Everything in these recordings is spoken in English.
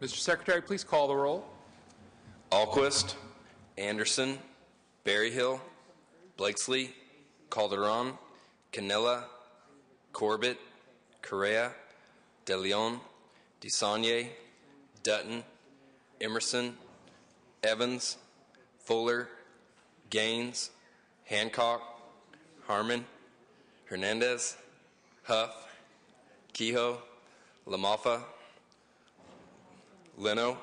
Mr. Secretary, please call the roll. Alquist, Anderson, Berryhill, Blakesley, Calderon, Canella, Corbett, Correa, De Leon, DeSaulnier, Dutton, Emerson, Evans, Fuller, Gaines, Hancock, Harmon, Hernandez, Huff, Kehoe, LaMalfa, Leno,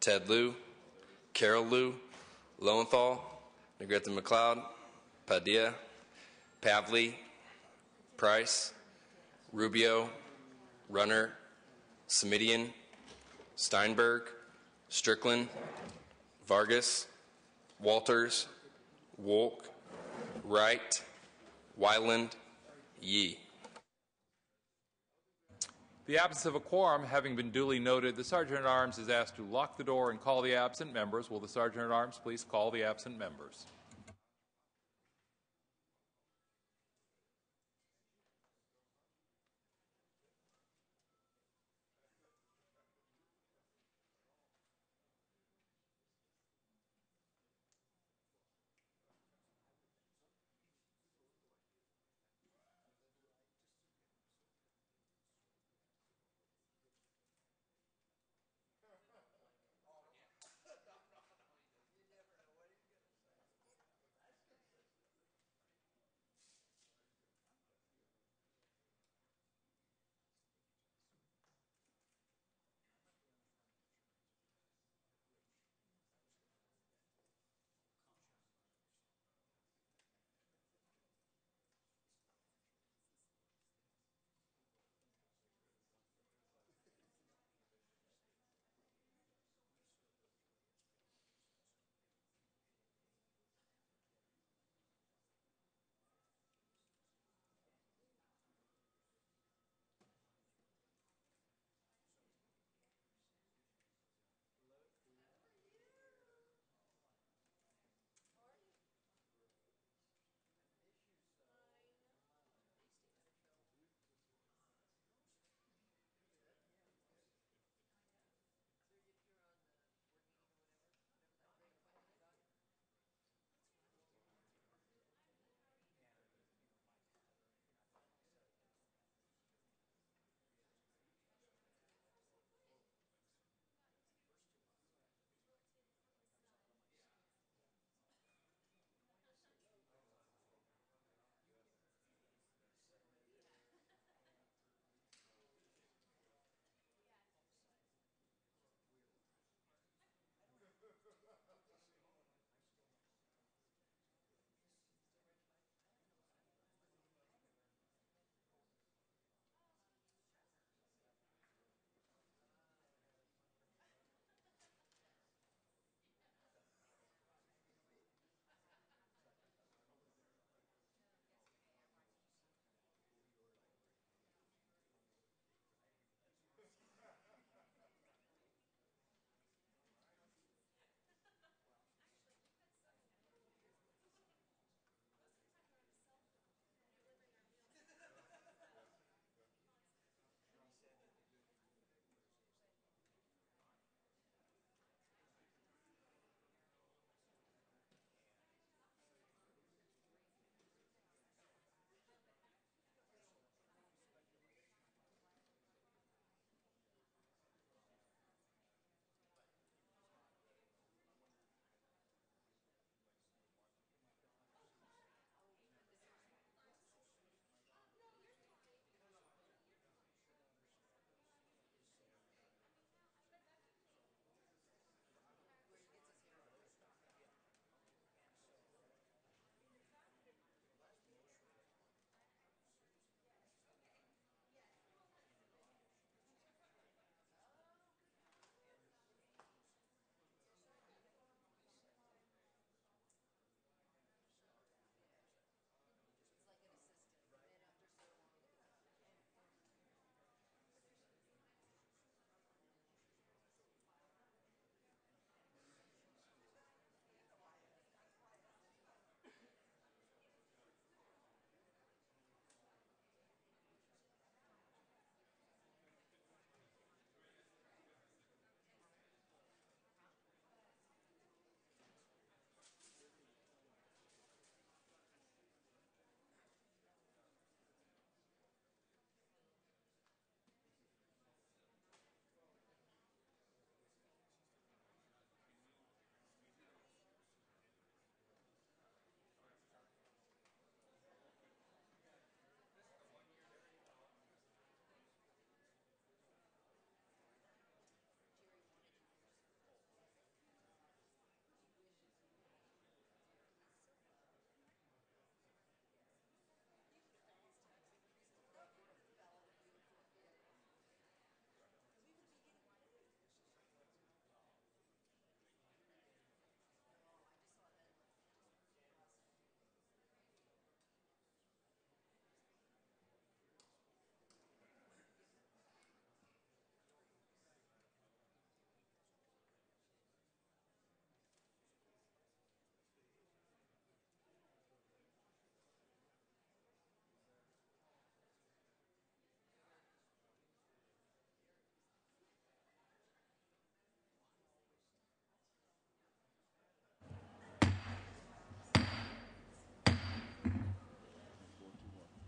Ted Lieu, Carol Lieu, Lowenthal, Negrete McLeod, Padilla, Pavley, Price, Rubio, Runner, Semidian, Steinberg, Strickland, Vargas, Walters, Wolk, Wright, Wyland, Yee. The absence of a quorum having been duly noted, the Sergeant-at-Arms is asked to lock the door and call the absent members. Will the Sergeant-at-Arms please call the absent members?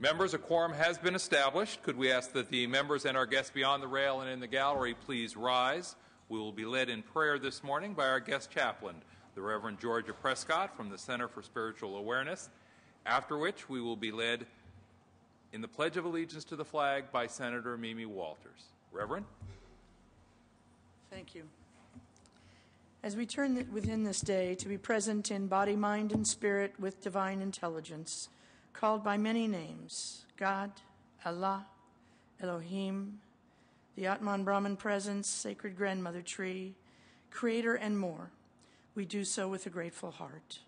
Members, a quorum has been established. Could we ask that the members and our guests beyond the rail and in the gallery please rise? We will be led in prayer this morning by our guest chaplain, the Reverend Georgia Prescott from the Center for Spiritual Awareness, after which we will be led in the Pledge of Allegiance to the flag by Senator Mimi Walters. Reverend? Thank you. As we turn within this day to be present in body, mind, and spirit with divine intelligence, called by many names, God, Allah, Elohim, the Atman Brahman Presence, Sacred Grandmother Tree, Creator, and more, we do so with a grateful heart.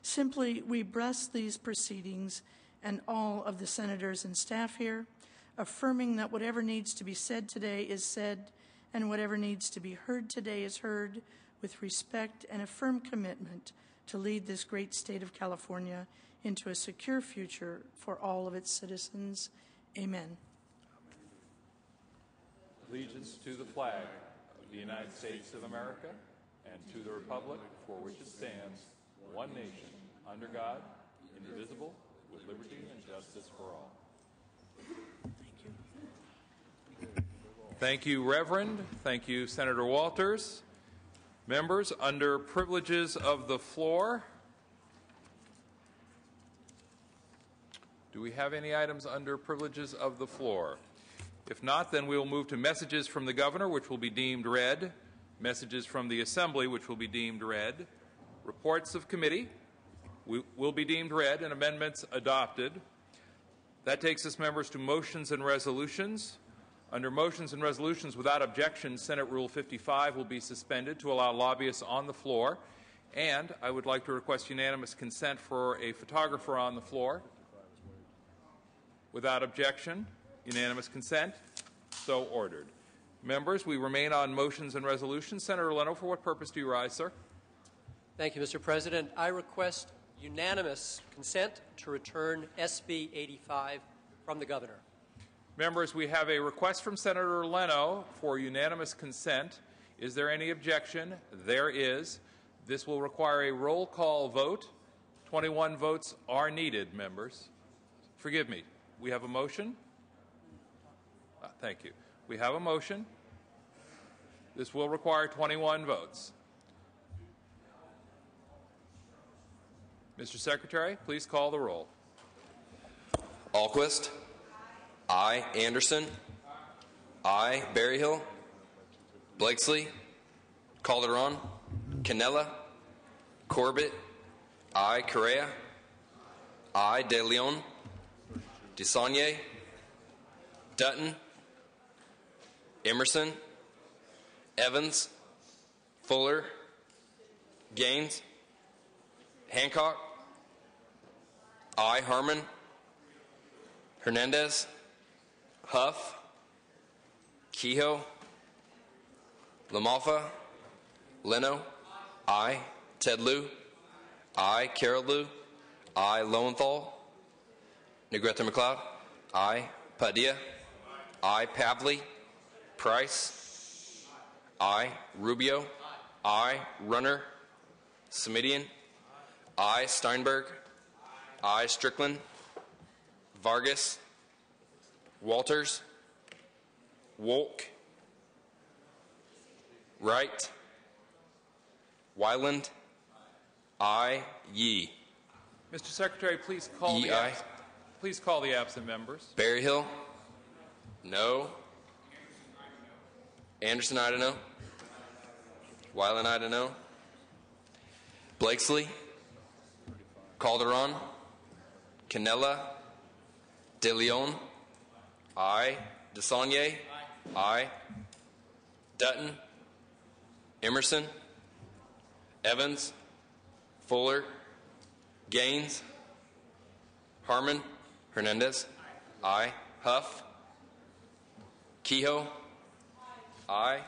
Simply, we bless these proceedings and all of the senators and staff here, affirming that whatever needs to be said today is said, and whatever needs to be heard today is heard, with respect and a firm commitment to lead this great state of California into a secure future for all of its citizens. Amen. Allegiance to the flag of the United States of America and to the republic for which it stands, one nation, under God, indivisible, with liberty and justice for all. Thank you. Thank you, Reverend. Thank you, Senator Walters. Members, under privileges of the floor, do we have any items under privileges of the floor? If not, then we will move to messages from the governor, which will be deemed read, messages from the assembly, which will be deemed read, reports of committee will be deemed read, and amendments adopted. That takes us, members, to motions and resolutions. Under motions and resolutions without objection, Senate Rule 55 will be suspended to allow lobbyists on the floor. And I would like to request unanimous consent for a photographer on the floor. Without objection, unanimous consent, so ordered. Members, we remain on motions and resolutions. Senator Leno, for what purpose do you rise, sir? Thank you, Mr. President. I request unanimous consent to return SB 85 from the governor. Members, we have a request from Senator Leno for unanimous consent. Is there any objection? There is. This will require a roll call vote. 21 votes are needed, members. Forgive me. We have a motion? Thank you. We have a motion. This will require 21 votes. Mr. Secretary, please call the roll. Alquist. I. Anderson. I. Berryhill. Blakesley. Calderon. Canella. Corbett. I. Correa. I. De Leon. DeSaulnier. Dutton. Emerson. Evans. Fuller. Gaines. Hancock. I. Harmon. Hernandez. Huff. Kehoe. LaMalfa. Leno. I. Ted Lieu. I. Carol Lieu. I. Lowenthal. Negrete McLeod. I. Padilla. I. Pavley. Price. I. Rubio. I. Runner. Semidian. I. Steinberg. I. Strickland. Vargas. Walters. Wolk. Wright. Wyland. I. Yee. Mr. Secretary, please call Yee, the absent members. Berryhill. No. Anderson, I don't know. Wyland, I don't know. Blakesley. Calderon. Canella. De Leon. I. DeSaulnier. I. Dutton. Emerson. Evans. Fuller. Gaines. Harmon. Hernandez. I. Huff. Kehoe. I.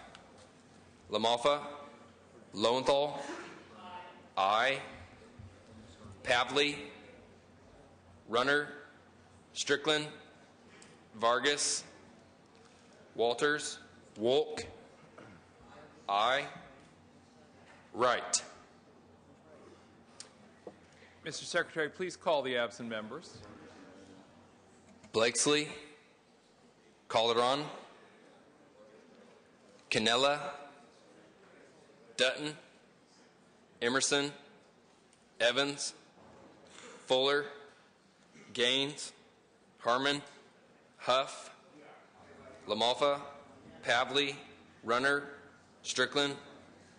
LaMalfa. Lowenthal. I. Pavley. Runner. Strickland. Vargas. Walters. Wolk. I. Wright. Mr. Secretary, please call the absent members. Blakesley, Calderon, Canella, Dutton, Emerson, Evans, Fuller, Gaines, Harmon, Huff, LaMalfa, Pavley, Runner, Strickland,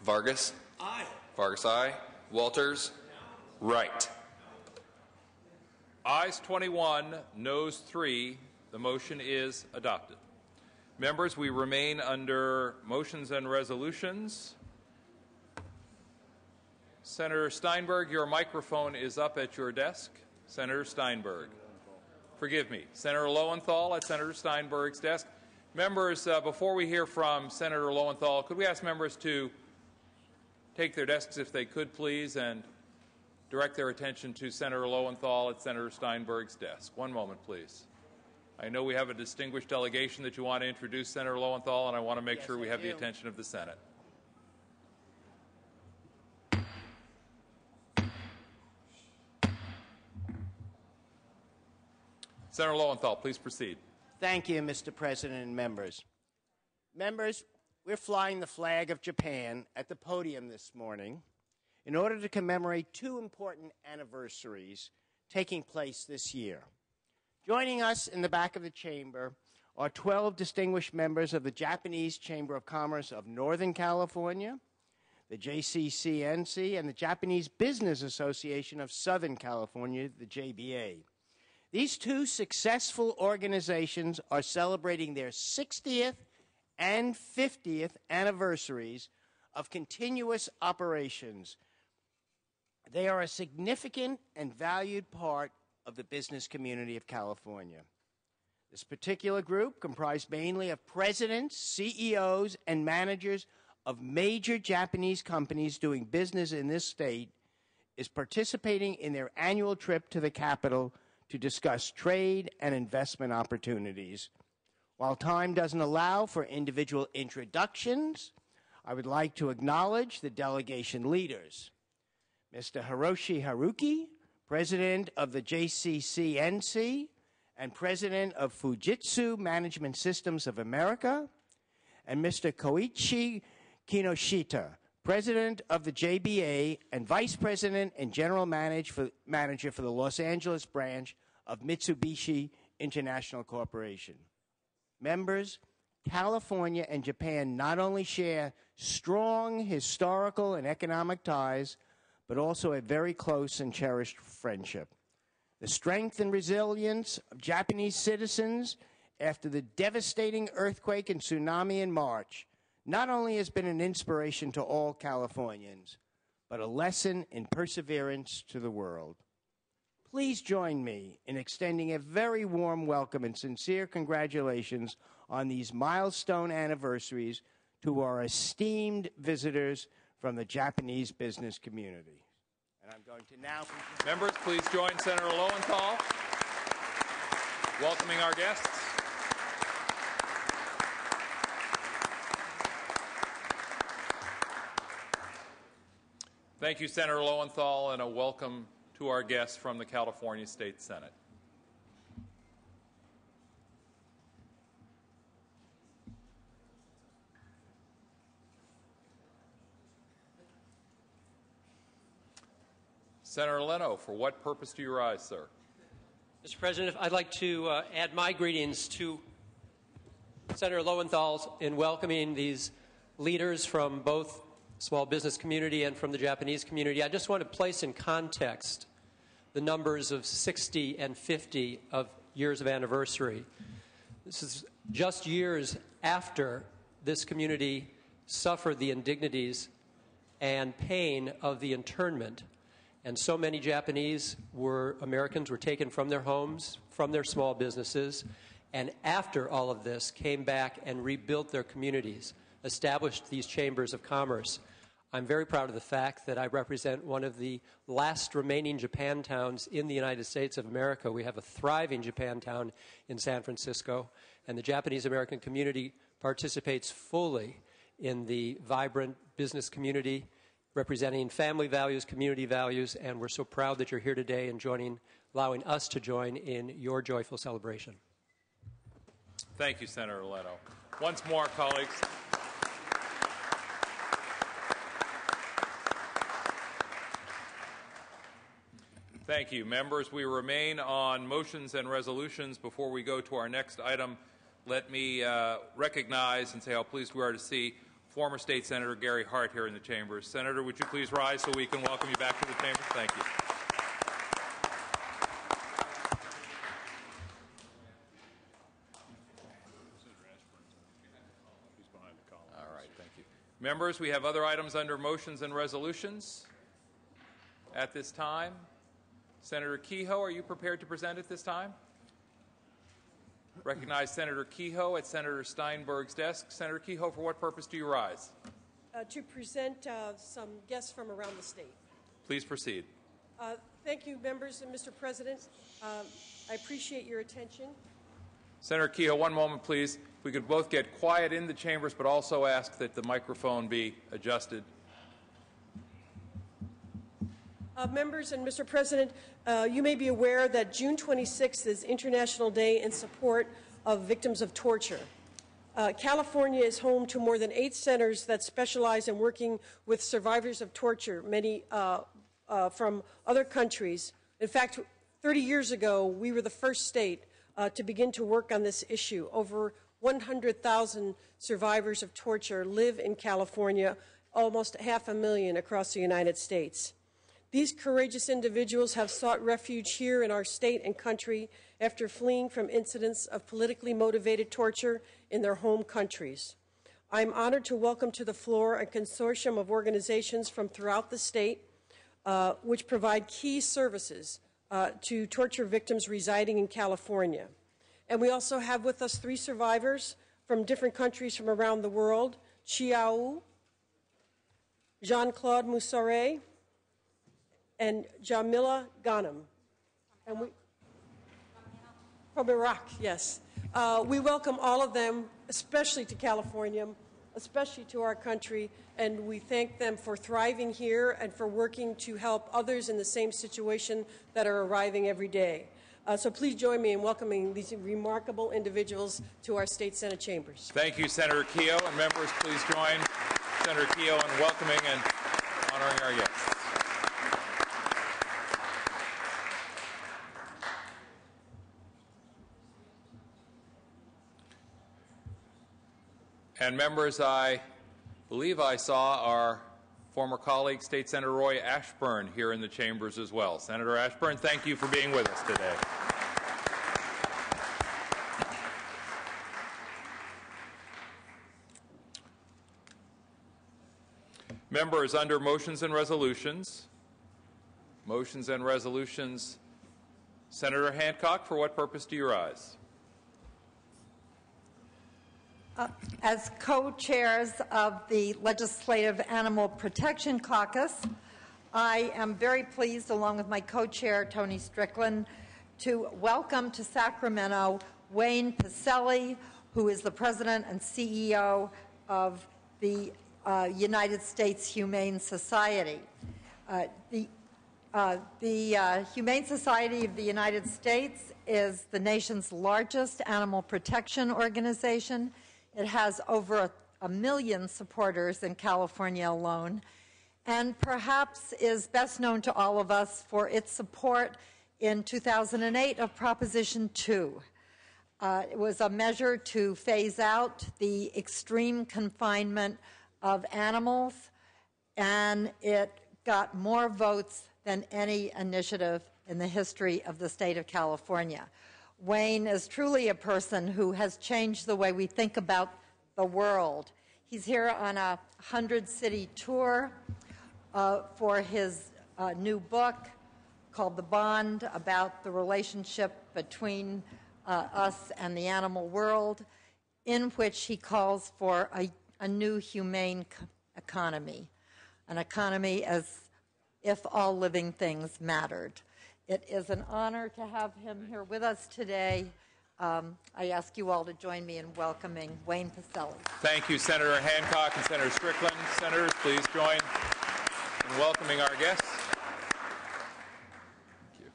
Vargas. Aye. Vargas, aye. Walters, Wright. Ayes 21, noes 3. The motion is adopted. Members, we remain under motions and resolutions. Senator Steinberg, your microphone is up at your desk. Senator Steinberg. Forgive me. Senator Lowenthal at Senator Steinberg's desk. Members, before we hear from Senator Lowenthal, could we ask members to take their desks if they could, please, and direct their attention to Senator Lowenthal at Senator Steinberg's desk. One moment, please. I know we have a distinguished delegation that you want to introduce Senator Lowenthal, and I want to make sure we have the attention of the Senate. Senator Lowenthal, please proceed. Thank you, Mr. President and members. Members, we're flying the flag of Japan at the podium this morning in order to commemorate two important anniversaries taking place this year. Joining us in the back of the chamber are 12 distinguished members of the Japanese Chamber of Commerce of Northern California, the JCCNC, and the Japanese Business Association of Southern California, the JBA. These two successful organizations are celebrating their 60th and 50th anniversaries of continuous operations. They are a significant and valued part of the business community of California. This particular group, comprised mainly of presidents, CEOs, and managers of major Japanese companies doing business in this state, is participating in their annual trip to the capital to discuss trade and investment opportunities. While time doesn't allow for individual introductions, I would like to acknowledge the delegation leaders. Mr. Hiroshi Haruki, President of the JCCNC and President of Fujitsu Management Systems of America, and Mr. Koichi Kinoshita, President of the JBA and Vice President and General Manager for the Los Angeles branch of Mitsubishi International Corporation. Members, California and Japan not only share strong historical and economic ties, but also a very close and cherished friendship. The strength and resilience of Japanese citizens after the devastating earthquake and tsunami in March not only has been an inspiration to all Californians, but a lesson in perseverance to the world. Please join me in extending a very warm welcome and sincere congratulations on these milestone anniversaries to our esteemed visitors from the Japanese business community. And I'm going to now... Members, please join Senator Lowenthal welcoming our guests. Thank you, Senator Lowenthal, and a welcome to our guests from the California State Senate. Senator Leno, for what purpose do you rise, sir? Mr. President, I'd like to add my greetings to Senator Lowenthal in welcoming these leaders from both small business community and from the Japanese community. I just want to place in context the numbers of 60 and 50 of years of anniversary. This is just years after this community suffered the indignities and pain of the internment. And so many Japanese Americans were taken from their homes, from their small businesses, and after all of this came back and rebuilt their communities, established these chambers of commerce. I'm very proud of the fact that I represent one of the last remaining Japantowns in the United States of America. We have a thriving Japantown in San Francisco, and the Japanese American community participates fully in the vibrant business community, representing family values, community values, and we're so proud that you're here today and allowing us to join in your joyful celebration. Thank you, Senator Leno. Once more, colleagues. Thank you. Members, we remain on motions and resolutions. Before we go to our next item, let me recognize and say how pleased we are to see former State Senator Gary Hart here in the chambers. Senator, would you please rise so we can welcome you back to the chambers? Thank you. All right, thank you. Members, we have other items under motions and resolutions at this time. Senator Kehoe, are you prepared to present at this time? Recognize Senator Kehoe at Senator Steinberg's desk. Senator Kehoe, for what purpose do you rise? To present some guests from around the state. Please proceed. Thank you, members and Mr. President. I appreciate your attention. Senator Kehoe, one moment, please. If we could both get quiet in the chambers, but also ask that the microphone be adjusted. Members and Mr. President, you may be aware that June 26th is International Day in support of victims of torture. California is home to more than 8 centers that specialize in working with survivors of torture, many from other countries. In fact, 30 years ago, we were the first state to begin to work on this issue. Over 100,000 survivors of torture live in California, almost 500,000 across the United States. These courageous individuals have sought refuge here in our state and country after fleeing from incidents of politically motivated torture in their home countries. I'm honored to welcome to the floor a consortium of organizations from throughout the state which provide key services to torture victims residing in California. And we also have with us 3 survivors from different countries from around the world: Chiao, Jean-Claude Moussaret, and Jamila Ghanem. And from Iraq, yes. We welcome all of them, especially to California, especially to our country, and we thank them for thriving here and for working to help others in the same situation that are arriving every day. So please join me in welcoming these remarkable individuals to our State Senate chambers. Thank you, Senator Kehoe. And members, please join Senator Kehoe in welcoming and honoring our guests. And members, I believe I saw our former colleague, State Senator Roy Ashburn, here in the chambers as well. Senator Ashburn, thank you for being with us today. Members, under motions and resolutions, Senator Hancock, for what purpose do you rise? As co-chairs of the Legislative Animal Protection Caucus, I am very pleased, along with my co-chair, Tony Strickland, to welcome to Sacramento Wayne Pacelle, who is the president and CEO of the United States Humane Society. The Humane Society of the United States is the nation's largest animal protection organization. It has over a million supporters in California alone, and perhaps is best known to all of us for its support in 2008 of Proposition 2. It was a measure to phase out the extreme confinement of animals, and it got more votes than any initiative in the history of the state of California. Wayne is truly a person who has changed the way we think about the world. He's here on a 100-city tour for his new book called The Bond, about the relationship between us and the animal world, in which he calls for a new humane economy, an economy as if all living things mattered. It is an honor to have him here with us today. I ask you all to join me in welcoming Wayne Pacelle. Thank you, Senator Hancock and Senator Strickland. Senators, please join in welcoming our guests. Thank you.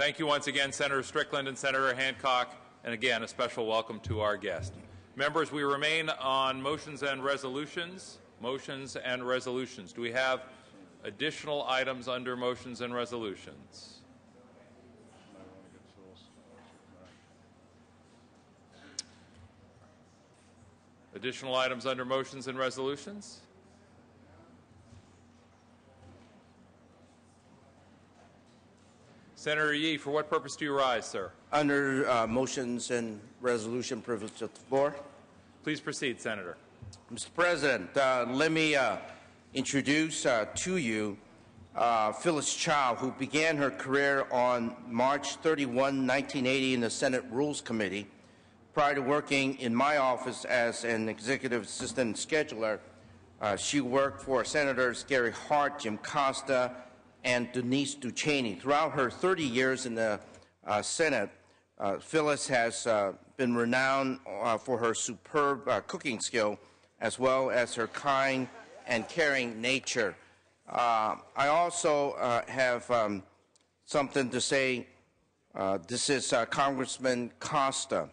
Thank you once again, Senator Strickland and Senator Hancock, and again, a special welcome to our guest. Members, we remain on motions and resolutions. Motions and resolutions. Do we have additional items under motions and resolutions? Additional items under motions and resolutions? Senator Yee, for what purpose do you rise, sir? Under motions and resolution, privilege of the floor. Please proceed, Senator. Mr. President, let me introduce to you Phyllis Chao, who began her career on March 31, 1980 in the Senate Rules Committee. Prior to working in my office as an executive assistant scheduler, she worked for Senators Gary Hart, Jim Costa, and Denise Ducheney. Throughout her 30 years in the Senate, Phyllis has been renowned for her superb cooking skill, as well as her kind and caring nature. I also have something to say. This is Congressman Costa.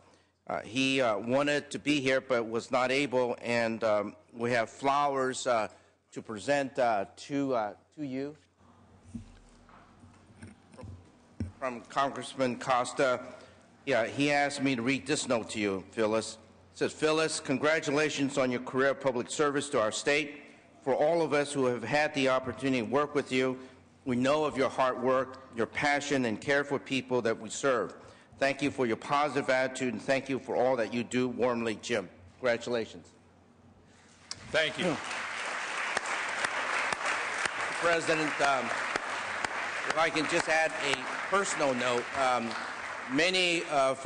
He wanted to be here but was not able, and we have flowers to present to you from Congressman Costa. Yeah, he asked me to read this note to you, Phyllis. It says, Phyllis, congratulations on your career of public service to our state. For all of us who have had the opportunity to work with you, we know of your hard work, your passion, and care for people that we serve. Thank you for your positive attitude, and thank you for all that you do. Warmly, Jim. Congratulations. Thank you. Mr. President, if I can just add a personal note, many of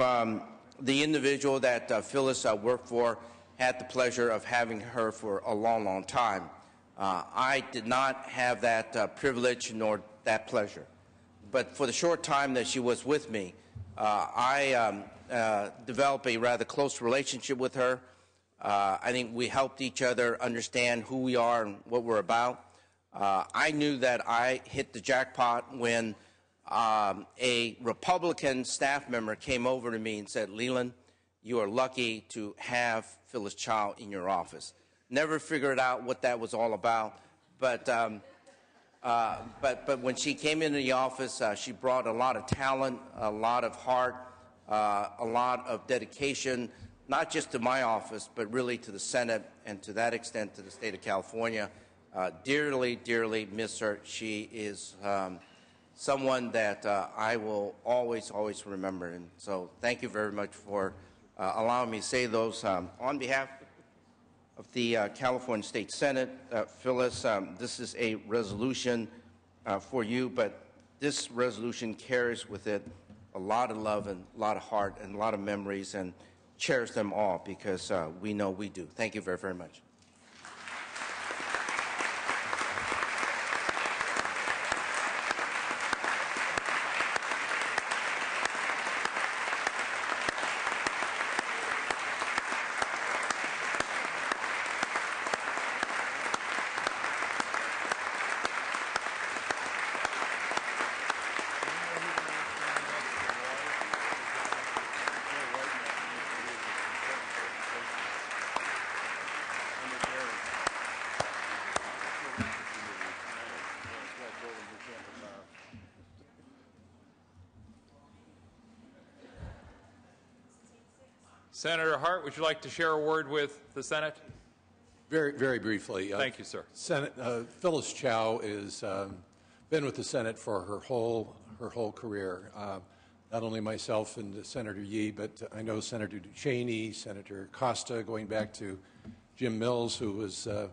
the individual that Phyllis worked for had the pleasure of having her for a long, long time. I did not have that privilege nor that pleasure. But for the short time that she was with me, I developed a rather close relationship with her. I think we helped each other understand who we are and what we're about. I knew that I hit the jackpot when a Republican staff member came over to me and said, Leland, you are lucky to have Phyllis Chao in your office. Never figured out what that was all about, but when she came into the office, she brought a lot of talent, a lot of heart, a lot of dedication, not just to my office, but really to the Senate and to that extent to the state of California. Dearly, dearly miss her. She is someone that I will always, always remember. And so thank you very much for allowing me to say those. On behalf of the California State Senate, Phyllis, this is a resolution for you, but this resolution carries with it a lot of love and a lot of heart and a lot of memories, and cherish them all because we know we do. Thank you very, very much. Senator Hart, would you like to share a word with the Senate? Very, very briefly. Thank you, sir. Phyllis Chao has been with the Senate for her whole career. Not only myself and Senator Yee, but I know Senator Ducheney, Senator Costa, going back to Jim Mills, who was a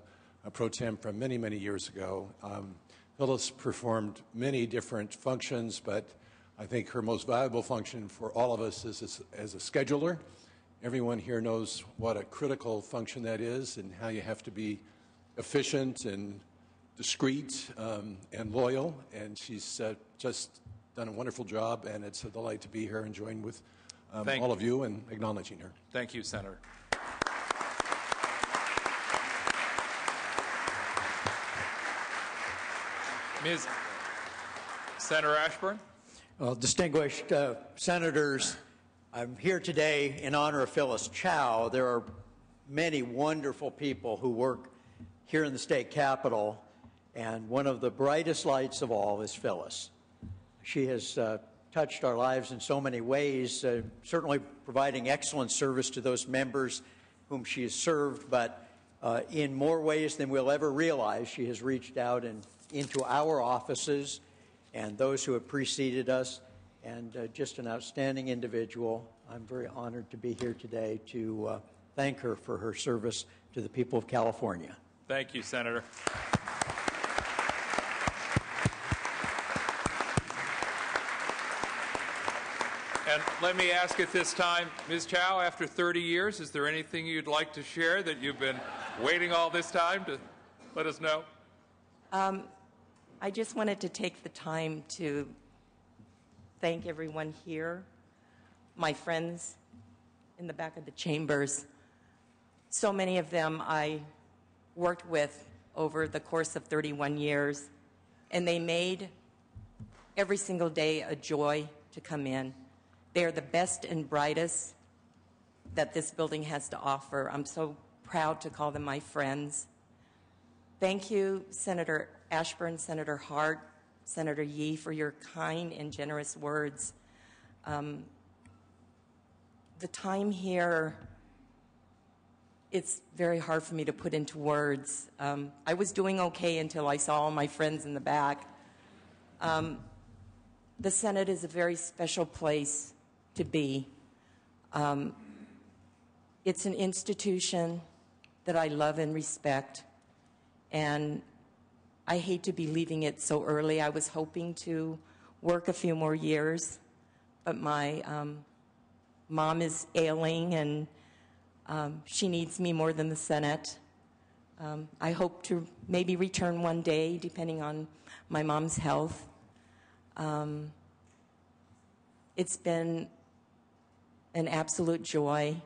pro tem from many, many years ago. Phyllis performed many different functions, but I think her most valuable function for all of us is as a scheduler. Everyone here knows what a critical function that is and how you have to be efficient and discreet and loyal. And she's just done a wonderful job, and it's a delight to be here and join with all of you in acknowledging her. Thank you, Senator. Ms. Senator Ashburn? Well, distinguished senators, I'm here today in honor of Phyllis Chao. There are many wonderful people who work here in the state capitol, and one of the brightest lights of all is Phyllis. She has touched our lives in so many ways, certainly providing excellent service to those members whom she has served, but in more ways than we'll ever realize, she has reached out into our offices and those who have preceded us, and just an outstanding individual. I'm very honored to be here today to thank her for her service to the people of California. Thank you, Senator. And let me ask at this time, Ms. Chao, after 30 years, is there anything you'd like to share that you've been waiting all this time to let us know? I just wanted to take the time to thank everyone here, my friends in the back of the chambers. So many of them I worked with over the course of 31 years, and they made every single day a joy to come in. They are the best and brightest that this building has to offer. I'm so proud to call them my friends. Thank you, Senator Ashburn, Senator Hart, Senator Yee, for your kind and generous words. The time here, it's very hard for me to put into words. I was doing okay until I saw all my friends in the back. The Senate is a very special place to be. It's an institution that I love and respect, and I hate to be leaving it so early. I was hoping to work a few more years, but my mom is ailing, and she needs me more than the Senate. I hope to maybe return one day, depending on my mom's health. It's been an absolute joy.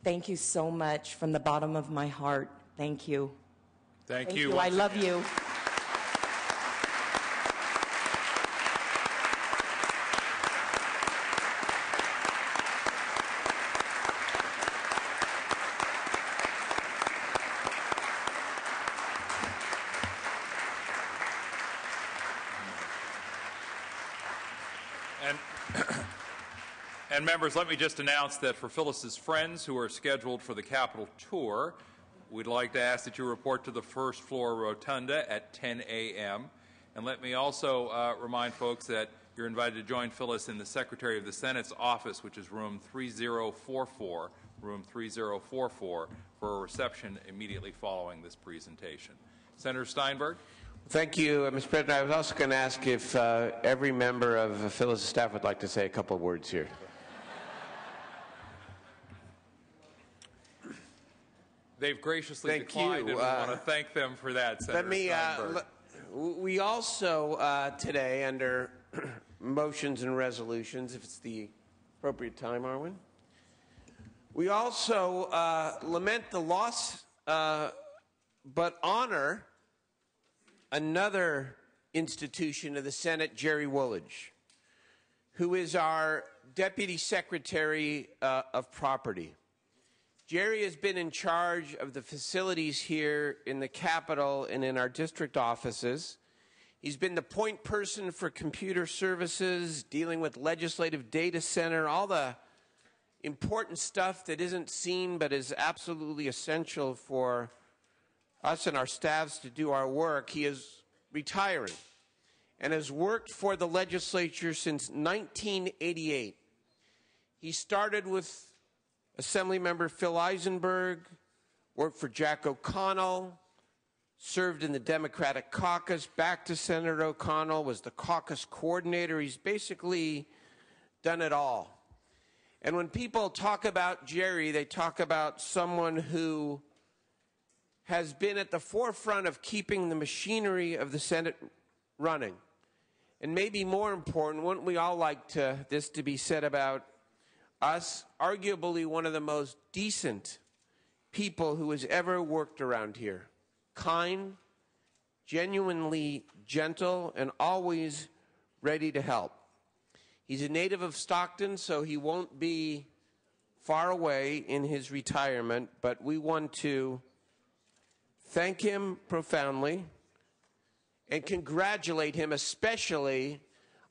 Thank you so much from the bottom of my heart. Thank you. Thank you. I love you. And members, let me just announce that for Phyllis's friends who are scheduled for the Capitol tour, we'd like to ask that you report to the first floor rotunda at 10 a.m. And let me also remind folks that you're invited to join Phyllis in the Secretary of the Senate's office, which is room 3044, for a reception immediately following this presentation. Senator Steinberg? Thank you, Mr. President. I was also going to ask if every member of Phyllis' staff would like to say a couple of words here. They've graciously declined, and we want to thank them for that, Senator Steinberg. We also today, under motions and resolutions, if it's the appropriate time, Arwen, we also lament the loss, but honor another institution of the Senate, Jerry Woolidge, who is our Deputy Secretary of Property. Jerry has been in charge of the facilities here in the Capitol and in our district offices. He's been the point person for computer services, dealing with legislative data center, all the important stuff that isn't seen but is absolutely essential for us and our staffs to do our work. He is retiring and has worked for the legislature since 1988. He started with Assemblymember Phil Eisenberg, worked for Jack O'Connell, served in the Democratic caucus, back to Senator O'Connell, was the caucus coordinator. He's basically done it all. And when people talk about Jerry, they talk about someone who has been at the forefront of keeping the machinery of the Senate running. And maybe more important, wouldn't we all like this to be said about us, arguably one of the most decent people who has ever worked around here. Kind, genuinely gentle, and always ready to help. He's a native of Stockton, so he won't be far away in his retirement, but we want to thank him profoundly and congratulate him especially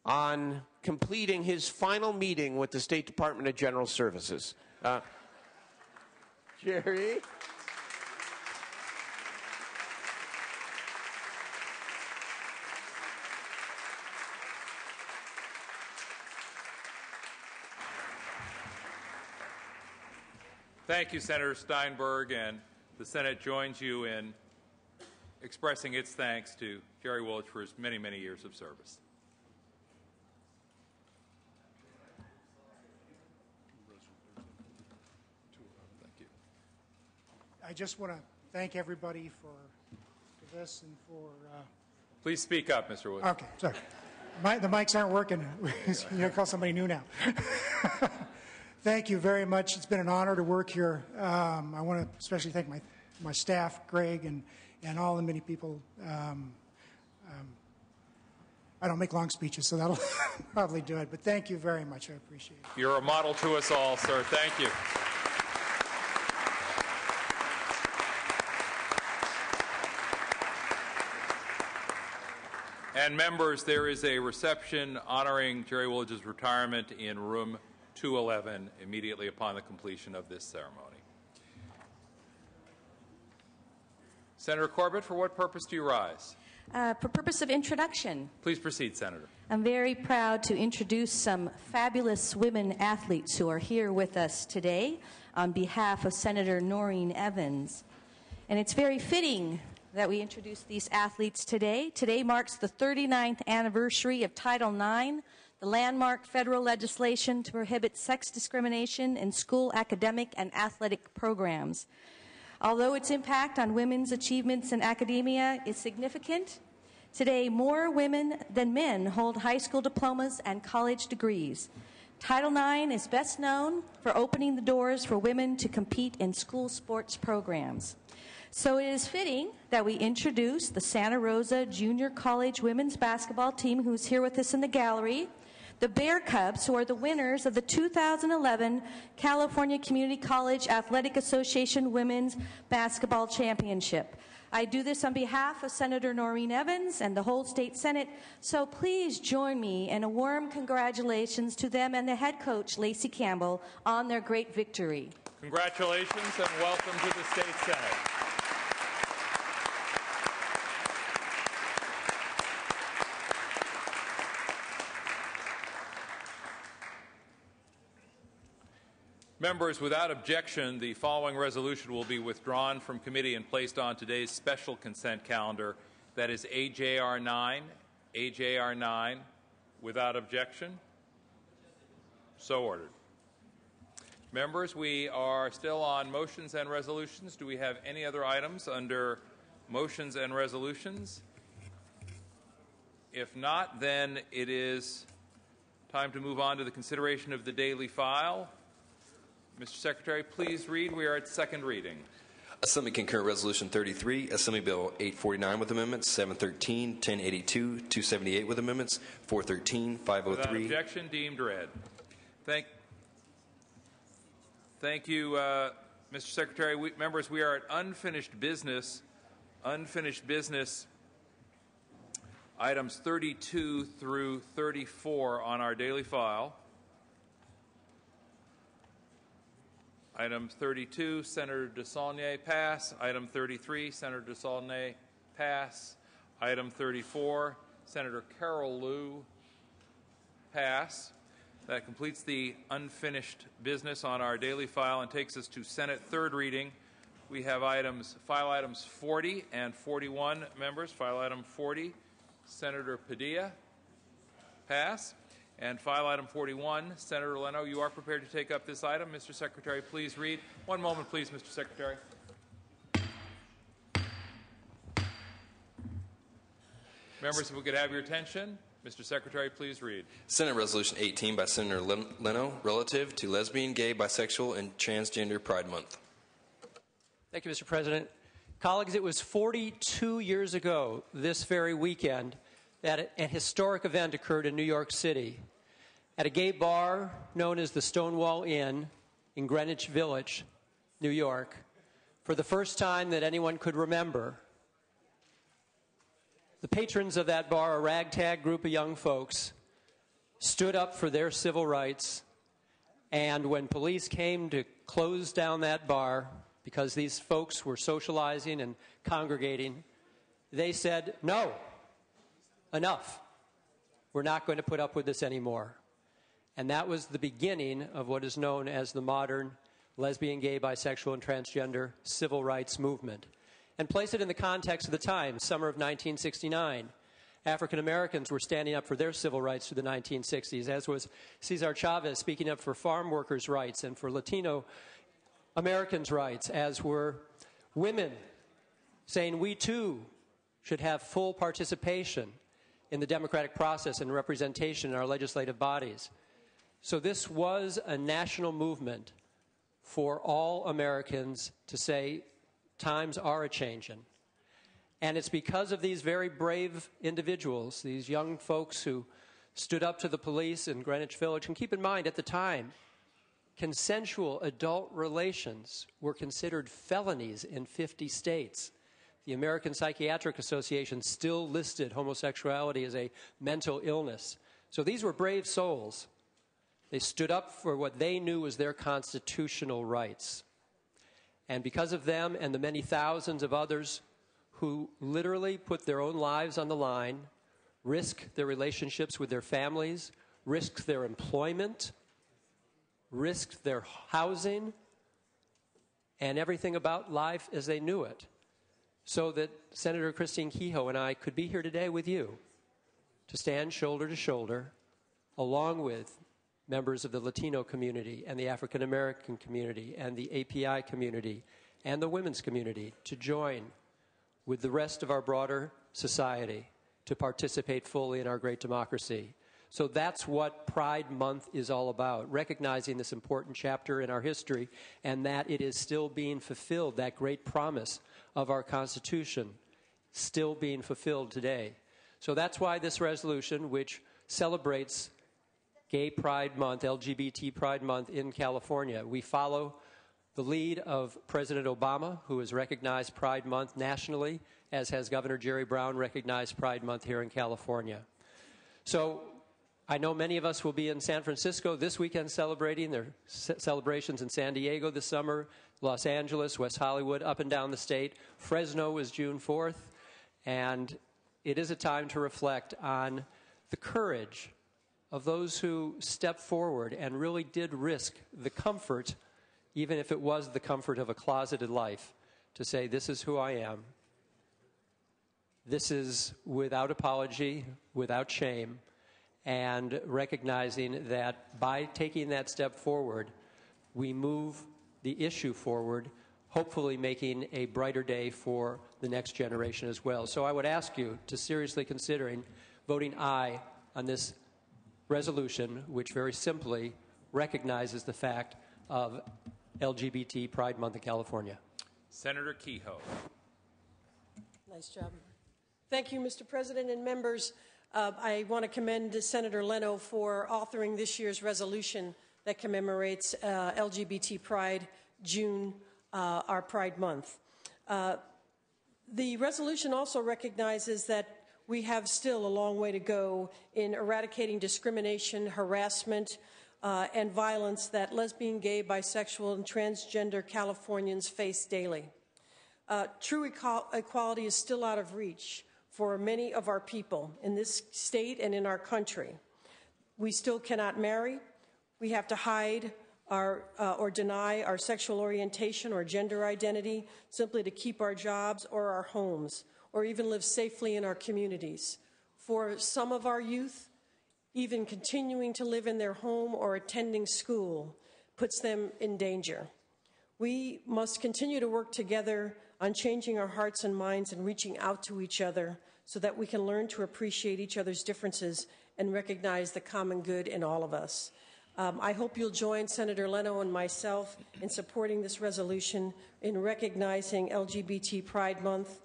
on completing his final meeting with the State Department of General Services. Jerry? Thank you, Senator Steinberg, and the Senate joins you in expressing its thanks to Jerry Woolidge for his many, many years of service. Thank you. I just want to thank everybody for this and for... Please speak up, Mr. Wood. Okay, sorry. The mics aren't working. You gotta call somebody new now. Thank you very much. It's been an honor to work here. I want to especially thank my staff, Greg, and all the many people. I don't make long speeches, so that'll probably do it. But thank you very much. I appreciate it. You're a model to us all, sir. Thank you. And members, there is a reception honoring Jerry Woolidge's retirement in room 211 immediately upon the completion of this ceremony. Senator Corbett, for what purpose do you rise? For purpose of introduction. Please proceed, Senator. I'm very proud to introduce some fabulous women athletes who are here with us today on behalf of Senator Noreen Evans. And it's very fitting that we introduce these athletes today. Today marks the 39th anniversary of Title IX, the landmark federal legislation to prohibit sex discrimination in school academic and athletic programs. Although its impact on women's achievements in academia is significant, today more women than men hold high school diplomas and college degrees. Title IX is best known for opening the doors for women to compete in school sports programs. So it is fitting that we introduce the Santa Rosa Junior College women's basketball team, who's here with us in the gallery, the Bear Cubs, who are the winners of the 2011 California Community College Athletic Association Women's Basketball Championship. I do this on behalf of Senator Noreen Evans and the whole state Senate, so please join me in a warm congratulations to them and the head coach, Lacey Campbell, on their great victory. Congratulations and welcome to the state Senate. Members, without objection, the following resolution will be withdrawn from committee and placed on today's special consent calendar. That is AJR 9. AJR 9. Without objection? So ordered. Members, we are still on motions and resolutions. Do we have any other items under motions and resolutions? If not, then it is time to move on to the consideration of the daily file. Mr. Secretary, please read. We are at second reading. Assembly Concurrent Resolution 33, Assembly Bill 849 with amendments, 713, 1082, 278 with amendments, 413, 503. Without objection, deemed read. Thank you, Mr. Secretary. Members, we are at unfinished business. Unfinished business items 32 through 34 on our daily file. Item 32, Senator DeSaulnier, pass. Item 33, Senator DeSaulnier, pass. Item 34, Senator Carol Liu, pass. That completes the unfinished business on our daily file and takes us to Senate third reading. We have file items 40 and 41, members. File item 40, Senator Padilla, pass. And file item 41, Senator Leno, you are prepared to take up this item. Mr. Secretary, please read. One moment, please, Mr. Secretary. Members, if we could have your attention. Mr. Secretary, please read. Senate Resolution 18 by Senator Leno, relative to lesbian, gay, bisexual, and transgender Pride Month. Thank you, Mr. President. Colleagues, it was 42 years ago this very weekend that a historic event occurred in New York City. at a gay bar known as the Stonewall Inn in Greenwich Village, New York, for the first time that anyone could remember. The patrons of that bar, a ragtag group of young folks, stood up for their civil rights, and when police came to close down that bar, because these folks were socializing and congregating, they said, "No, enough. We're not going to put up with this anymore." And that was the beginning of what is known as the modern lesbian, gay, bisexual, and transgender civil rights movement. And place it in the context of the time, summer of 1969. African Americans were standing up for their civil rights through the 1960s, as was Cesar Chavez speaking up for farm workers' rights and for Latino Americans' rights, as were women saying we too should have full participation in the democratic process and representation in our legislative bodies. So this was a national movement for all Americans to say times are a-changin'. And it's because of these very brave individuals, these young folks who stood up to the police in Greenwich Village. And keep in mind, at the time, consensual adult relations were considered felonies in 50 states. The American Psychiatric Association still listed homosexuality as a mental illness. So these were brave souls. They stood up for what they knew was their constitutional rights. And because of them and the many thousands of others who literally put their own lives on the line, risked their relationships with their families, risked their employment, risked their housing, and everything about life as they knew it, so that Senator Christine Kehoe and I could be here today with you to stand shoulder to shoulder, along with members of the Latino community and the African American community and the API community and the women's community, to join with the rest of our broader society to participate fully in our great democracy. So that's what Pride Month is all about, recognizing this important chapter in our history and that it is still being fulfilled, that great promise of our Constitution still being fulfilled today. So that's why this resolution, which celebrates Gay Pride Month, LGBT Pride Month in California, we follow the lead of President Obama, who has recognized Pride Month nationally, as has Governor Jerry Brown recognized Pride Month here in California. So I know many of us will be in San Francisco this weekend celebrating. There are celebrations in San Diego this summer, Los Angeles, West Hollywood, up and down the state. Fresno is June 4th. And it is a time to reflect on the courage of those who stepped forward and really did risk the comfort, even if it was the comfort of a closeted life, to say, this is who I am. This is without apology, without shame, and recognizing that by taking that step forward, we move the issue forward, hopefully making a brighter day for the next generation as well. So I would ask you to seriously considering voting aye on this resolution, which very simply recognizes the fact of LGBT Pride Month in California. Senator Kehoe. Nice job. Thank you, Mr. President and members. I want to commend Senator Leno for authoring this year's resolution that commemorates LGBT Pride June, our Pride Month. The resolution also recognizes that we have still a long way to go in eradicating discrimination, harassment, and violence that lesbian, gay, bisexual, and transgender Californians face daily. True equality is still out of reach for many of our people in this state and in our country. We still cannot marry. We have to hide or deny our sexual orientation or gender identity simply to keep our jobs or our homes, or even live safely in our communities. For some of our youth, even continuing to live in their home or attending school puts them in danger. We must continue to work together on changing our hearts and minds and reaching out to each other so that we can learn to appreciate each other's differences and recognize the common good in all of us. I hope you'll join Senator Leno and myself in supporting this resolution in recognizing LGBT Pride Month.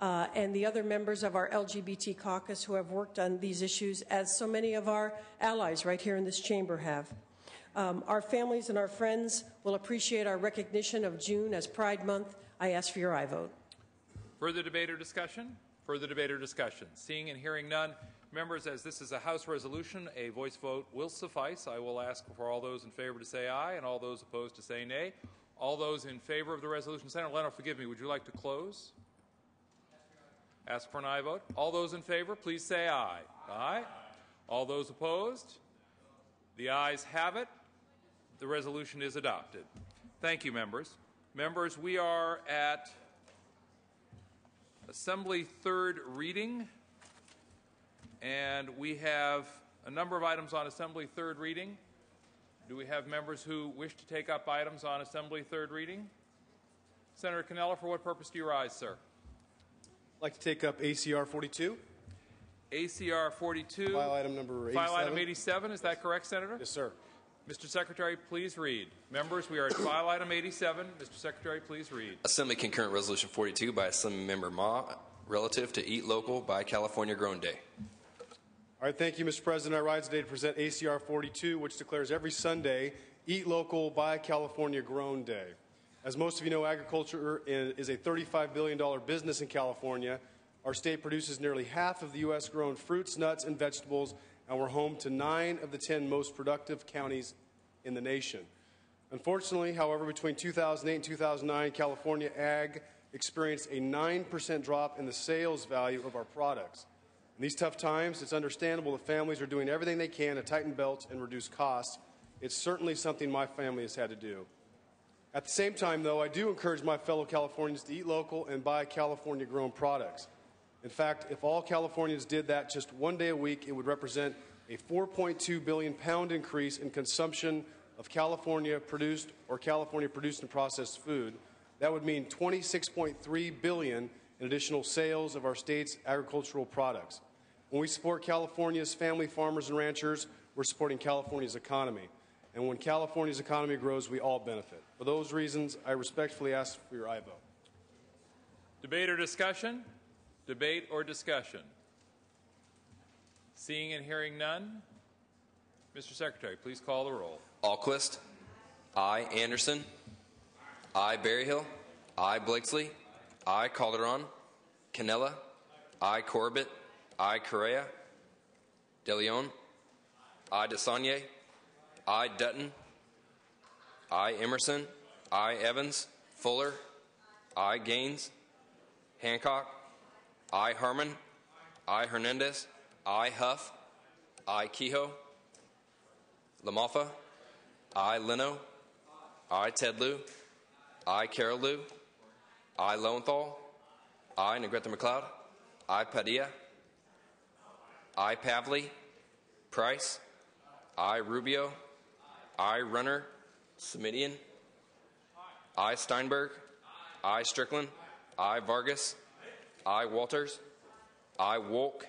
and the other members of our LGBT caucus who have worked on these issues, as so many of our allies right here in this chamber have. Our families and our friends will appreciate our recognition of June as Pride Month. I ask for your aye vote. Further debate or discussion? Further debate or discussion? Seeing and hearing none, members, as this is a House resolution, a voice vote will suffice. I will ask for all those in favor to say aye and all those opposed to say nay. All those in favor of the resolution, Senator Leno, forgive me, would you like to close? Ask for an aye vote. All those in favor, please say aye. Aye. All those opposed? The ayes have it. The resolution is adopted. Thank you, members. Members, we are at Assembly third reading, and we have a number of items on Assembly third reading. Do we have members who wish to take up items on Assembly third reading? Senator Cannella, for what purpose do you rise, sir? I'd like to take up ACR 42. ACR 42. File item number 87. File item 87, is that correct, Senator? Yes, sir. Mr. Secretary, please read. Members, we are at file item 87. Mr. Secretary, please read. Assembly Concurrent Resolution 42 by Assembly Member Ma relative to Eat Local Buy California Grown Day. All right, thank you, Mr. President. I rise today to present ACR 42, which declares every Sunday Eat Local Buy California Grown Day. As most of you know, agriculture is a $35 billion business in California. Our state produces nearly half of the U.S. grown fruits, nuts, and vegetables, and we're home to 9 of the 10 most productive counties in the nation. Unfortunately, however, between 2008 and 2009, California ag experienced a 9% drop in the sales value of our products. In these tough times, it's understandable that families are doing everything they can to tighten belts and reduce costs. It's certainly something my family has had to do. At the same time, though, I do encourage my fellow Californians to eat local and buy California-grown products. In fact, if all Californians did that just one day a week, it would represent a 4.2 billion pound increase in consumption of California-produced or California-produced and processed food. That would mean 26.3 billion in additional sales of our state's agricultural products. When we support California's family farmers and ranchers, we're supporting California's economy. And when California's economy grows, we all benefit. For those reasons, I respectfully ask for your aye vote. Debate or discussion? Debate or discussion? Seeing and hearing none, Mr. Secretary, please call the roll. Alquist. Aye. Anderson. Aye. Berryhill. Aye. Blakesley. Aye. Calderon. Cannella. Aye. Corbett. Aye. Correa. De Leon. Aye. DeSaulnier. Aye. Dutton. Aye. Emerson. Aye. Evans. Fuller. Aye. Gaines. Hancock. Aye. Harmon. Aye. Hernandez. Aye. Huff. Aye. Kehoe. LaMalfa. Aye. Leno. Aye. Ted Lieu. Aye. Carol Lieu. Aye. Lowenthal. Aye. Negrete McLeod. Aye. Padilla. Aye. Pavley. Price. Aye. Rubio. Aye. Runner. Semidian. Aye. Steinberg. Aye. Strickland. Aye. Vargas. Aye. Walters. Aye. Wolk.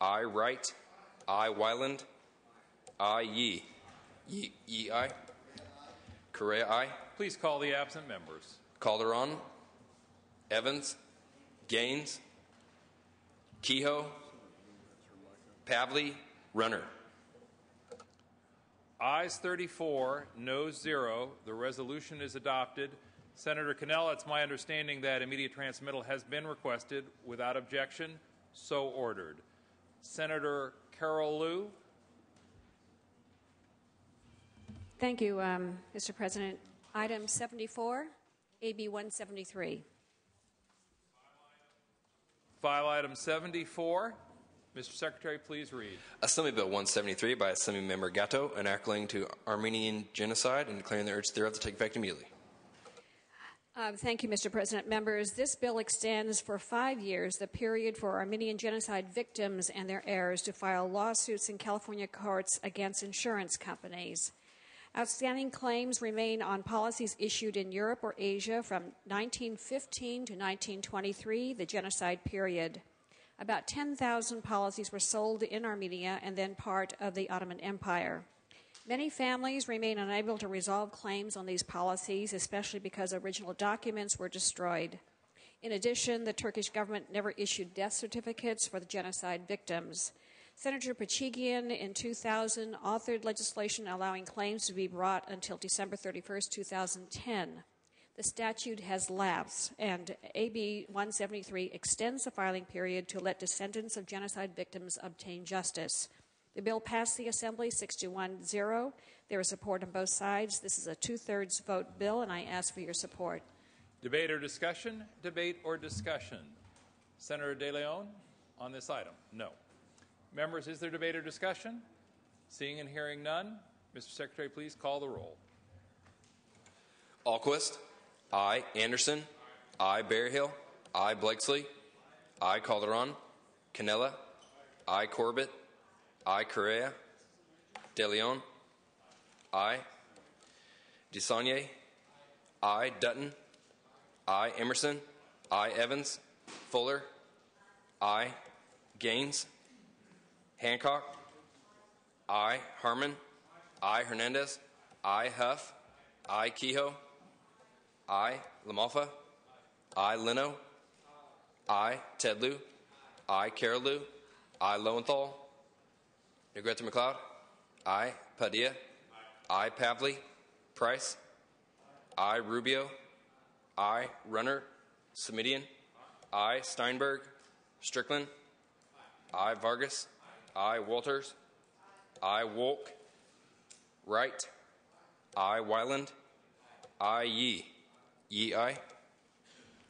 Aye. Wright. Aye. Wyland. Aye. Yee. Yee aye. Correa aye. Please call the absent members. Calderon. Evans. Gaines. Kehoe. Pavley. Runner. Ayes 34, noes 0. The resolution is adopted. Senator Cannella, it's my understanding that immediate transmittal has been requested without objection. So ordered. Senator Carol Lieu. Thank you, Mr. President. Item 74, AB 173. File item 74. Mr. Secretary, please read. Assembly Bill 173 by Assembly Member Gatto, enacting to Armenian genocide and declaring the urge thereof to take effect immediately. Thank you, Mr. President. Members, this bill extends for 5 years the period for Armenian genocide victims and their heirs to file lawsuits in California courts against insurance companies. Outstanding claims remain on policies issued in Europe or Asia from 1915 to 1923, the genocide period. About 10,000 policies were sold in Armenia and then part of the Ottoman Empire. Many families remain unable to resolve claims on these policies, especially because original documents were destroyed. In addition, the Turkish government never issued death certificates for the genocide victims. Senator Pachigian in 2000 authored legislation allowing claims to be brought until December 31st, 2010. The statute has lapsed, and AB 173 extends the filing period to let descendants of genocide victims obtain justice. The bill passed the Assembly 6-1-0. There is support on both sides. This is a 2/3 vote bill, and I ask for your support. Debate or discussion? Debate or discussion? Senator De Leon on this item? No. Members, is there debate or discussion? Seeing and hearing none, Mr. Secretary, please call the roll. Alquist. Aye. Anderson. Aye. Berryhill. Aye. Blakesley. Aye. Calderon. Canella. Aye. Corbett. Aye. Correa. De Leon. Aye. DeSaulnier. Aye. Dutton. Aye. Emerson. Aye. Evans. Fuller. Aye. Gaines. Hancock. Aye. Harmon. Aye. Hernandez. Aye. Huff. Aye. Kehoe. Aye. LaMalfa. Aye. Leno. Aye. Tedlew. Aye. Carolou. Aye. Lowenthal. Negrete McLeod. Aye. Padilla. Aye. Pavley. Price. Aye. Rubio. Aye. Runner. Semidian. Aye. Steinberg. Strickland. Aye. Vargas. Aye. Walters. Aye. Wolk. Wright. Aye. Wyland. Aye. Yee. Yee, aye.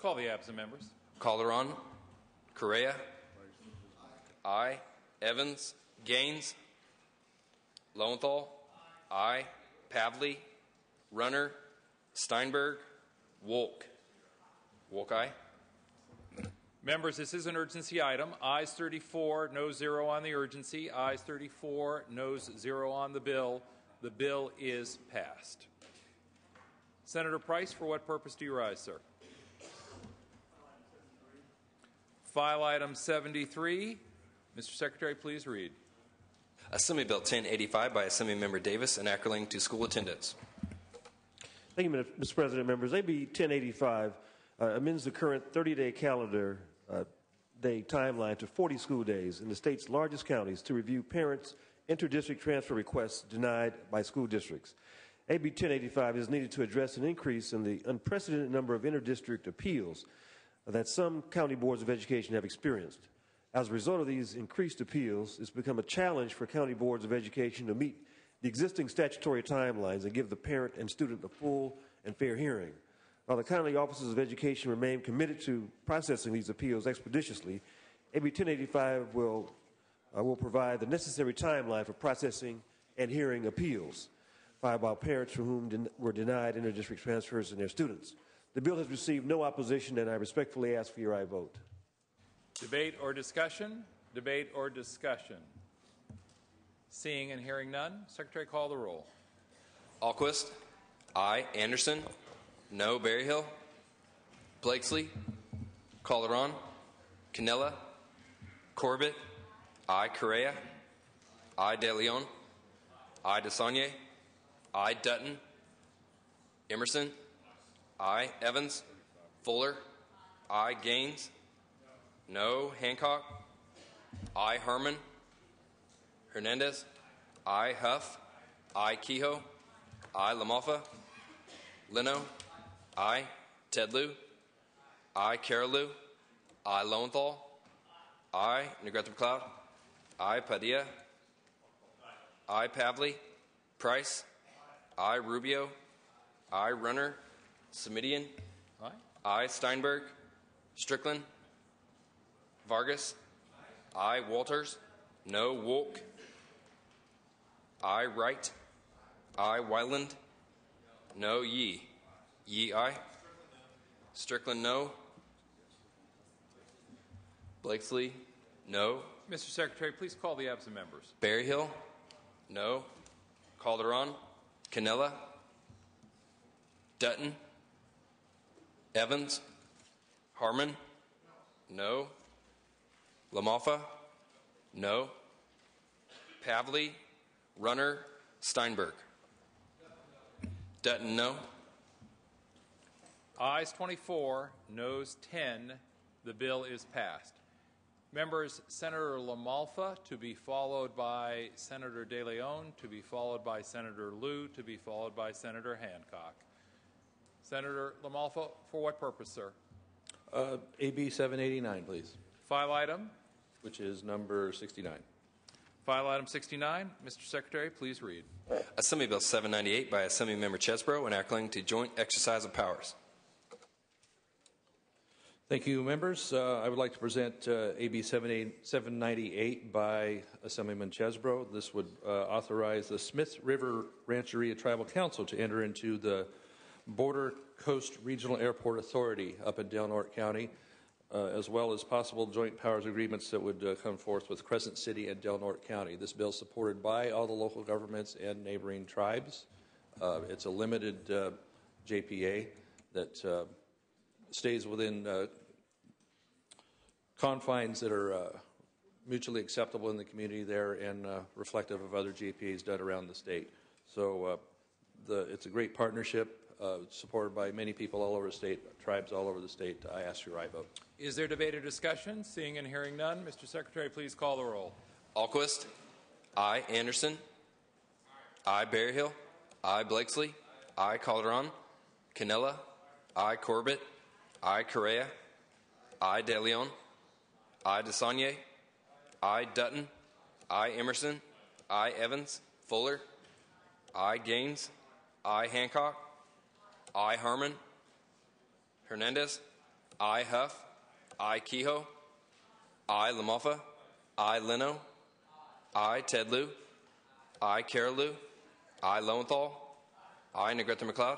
Call the absent members. Calderon. Correa. Aye. Evans. Gaines. Lowenthal. Aye. Pavley. Runner. Steinberg. Wolk. Wolk, aye. Members, this is an urgency item. Ayes 34, noes 0 on the urgency. Ayes 34, noes 0 on the bill. The bill is passed. Senator Price, for what purpose do you rise, sir? File item 73. Mr. Secretary, please read. Assembly Bill 1085 by Assemblymember Davis, enacting to school attendance. Thank you, Mr. President. Members, AB 1085 amends the current 30-day calendar day timeline to 40 school days in the state's largest counties to review parents' inter-district transfer requests denied by school districts. AB 1085 is needed to address an increase in the unprecedented number of inter-district appeals that some county boards of education have experienced. As a result of these increased appeals, it's become a challenge for county boards of education to meet the existing statutory timelines and give the parent and student a full and fair hearing. While the county offices of education remain committed to processing these appeals expeditiously, AB 1085 will provide the necessary timeline for processing and hearing appeals filed by parents for whom were denied inter-district transfers and their students. The bill has received no opposition, and I respectfully ask for your aye vote. Debate or discussion? Debate or discussion? Seeing and hearing none, Secretary, call the roll. Alquist. Aye. Anderson. No. Berryhill. Blakesley. Calderon. Canella. Corbett. Aye. Correa. Aye. De Leon. Aye. DeSaulnier. Aye. Dutton. Emerson. Aye. Evans. Fuller. Aye. Gaines. No. Hancock. Aye. Harmon. Hernandez. Aye. Huff. Aye. Kehoe. Aye. LaMalfa. Leno. Aye. Tedlew. Aye. Carolou. Aye. Lowenthal. Aye. Negrete McLeod. Aye. Padilla. Aye. Pavley. Price. Aye. Rubio. Aye. Runner. Semidian. Aye. Aye. Steinberg. Strickland. Vargas. Aye. Walters. No. Wolk. Aye. Wright. Aye. Wyland. No. Yee. Yee, aye. Strickland, no. Blakesley, no. Mr. Secretary, please call the absent members. Berryhill, no. Calderon, Canella, Dutton, Evans, Harmon, no. LaMalfa, no. Pavley, Runner, Steinberg. Dutton, no. Ayes 24, noes 10. The bill is passed. Members, Senator LaMalfa to be followed by Senator De Leon, to be followed by Senator Liu, to be followed by Senator Hancock. Senator LaMalfa, for what purpose, sir? AB 789, please. File item? Which is number 69. File item 69. Mr. Secretary, please read. Assembly Bill 798 by Assembly Member Chesbro, enacting to joint exercise of powers. Thank you, members. I would like to present AB 798 by Assemblyman Chesbro. This would authorize the Smith River Rancheria Tribal Council to enter into the Border Coast Regional Airport Authority up in Del Norte County, as well as possible joint powers agreements that would come forth with Crescent City and Del Norte County. This bill is supported by all the local governments and neighboring tribes. It's a limited JPA that stays within confines that are mutually acceptable in the community there and reflective of other JPAs done around the state. So it's a great partnership supported by many people all over the state, tribes all over the state. I ask your aye vote. Is there debate or discussion? Seeing and hearing none, Mr. Secretary, please call the roll. Alquist. Aye. Anderson. Aye. Berryhill. Aye. Blakesley. Aye. Calderon. Canella. Aye. Corbett. Aye. Correa. Aye. De Leon. Aye. DeSaulnier. Aye. Dutton. Aye. Emerson. Aye. Evans. Fuller. Aye. Gaines. Aye. Hancock. Aye. Harmon. Hernandez. Aye. Huff. Aye. Kehoe. Aye. LaMalfa. Aye. Leno. Aye. Ted Lieu. Aye. Carol Lieu. Aye. Lowenthal. Aye. Negrete McLeod.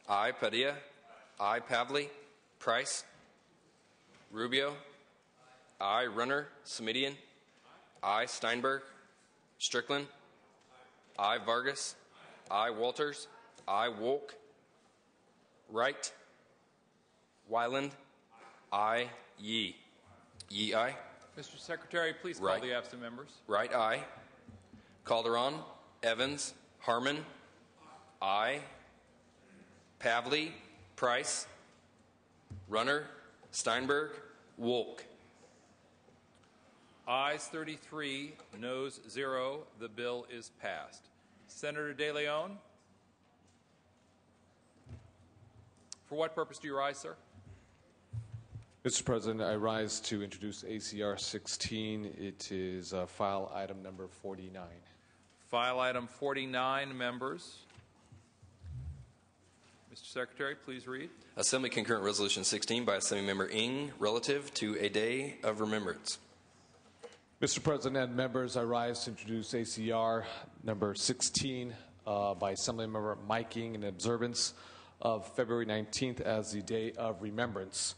Aye. Padilla. Aye. Pavley. Price. Rubio. Aye. Runner. Smidian. Aye. Steinberg. Strickland. Aye. Vargas. Aye. Walters. Aye. Wolk. Wright. Wyland. Aye. Yee. Yee, aye. Mr. Secretary, please call Right. the absent members. Wright, aye. Calderon. Evans. Harmon. Aye. Pavley. Price. Runner. Steinberg. Wolk. Ayes 33, noes 0. The bill is passed. Senator De Leon. For what purpose do you rise, sir? Mr. President, I rise to introduce ACR 16. It is file item number 49. File item 49, members. Mr. Secretary, please read. Assembly Concurrent Resolution 16 by Assembly Member Ng, relative to a day of remembrance. Mr. President and members, I rise to introduce ACR number 16 by Assemblymember Mike Ng in observance of February 19th as the Day of Remembrance.